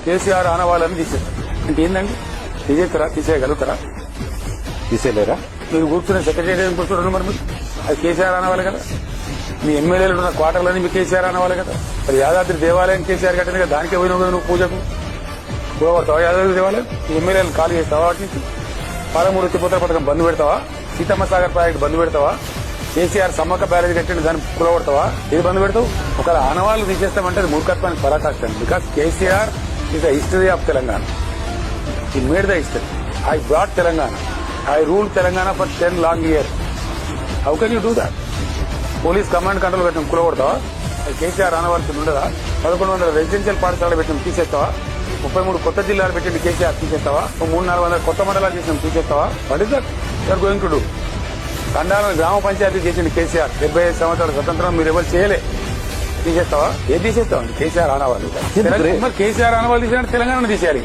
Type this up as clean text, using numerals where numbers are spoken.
కేసీఆర్ ఆనవాళ్ళని తీసేస్తారు అంటే ఏందండి? తీసేయగలుగుతారా? తీసేయలేరా? మీరు కూర్చునే సెక్రటరీ కూర్చుంటారు మరి మీరు అది కేసీఆర్ ఆనవాలి కదా. మీ ఎమ్మెల్యేలు ఉన్న క్వార్టర్లని మీ కేసీఆర్ ఆనవాలి కదా. మరి యాదాద్రి దేవాలయం కేసీఆర్ కట్టింది కదా, దానికే పోయిన నువ్వు పూజకు కూడగొడతావా? యాదాద్రి దేవాలయం ఎమ్మెల్యేలు ఖాళీ చేస్తావా? వాటి నుంచి 13 ఎత్తిపోతల పథకం బంద్ పెడతావా? సీతమ్మ సాగర్ ప్రాజెక్టు బంద్ పెడతావా? కేసీఆర్ సమ్మక్క బ్యారేజ్ కట్టింది దాన్ని కూడగొడతావా? ఏది బంద్ పెడతావు? ఒకవేళ ఆనవాళ్లు తీసేస్తామంటే అది మూర్ఖత్వానికి పరాకాష్ట. Because KCR is the history of Telangana. He made the history. I brought Telangana. I ruled Telangana for 10 long years. How can you do that? Police command control పెట్టిన కూలగొడతావా? కేసీఆర్ ఆనవాల్సి ఉండదా? 1100 రెసిడెన్షియల్ పాఠశాలలు పెట్టిన తీసేస్తావా? 33 కొత్త జిల్లాలు పెట్టింది కేసీఆర్ తీసేస్తావా? 300-400 కొత్త మండలాలు చేసిన తీసేస్తావా? What is that you are going to do? ఖండాలను గ్రామ పంచాయతీ చేసింది కేసీఆర్. 75 సంవత్సరాల స్వతంత్రం మీరు ఎవరు చేయలే. తీసేస్తావా? ఏది తీసేస్తావా? కేసీఆర్ ఆనవాళ్ళు. మరి కేసీఆర్ ఆనవాళ్ళు తీసేయాలంటే తెలంగాణ తీసేయాలి.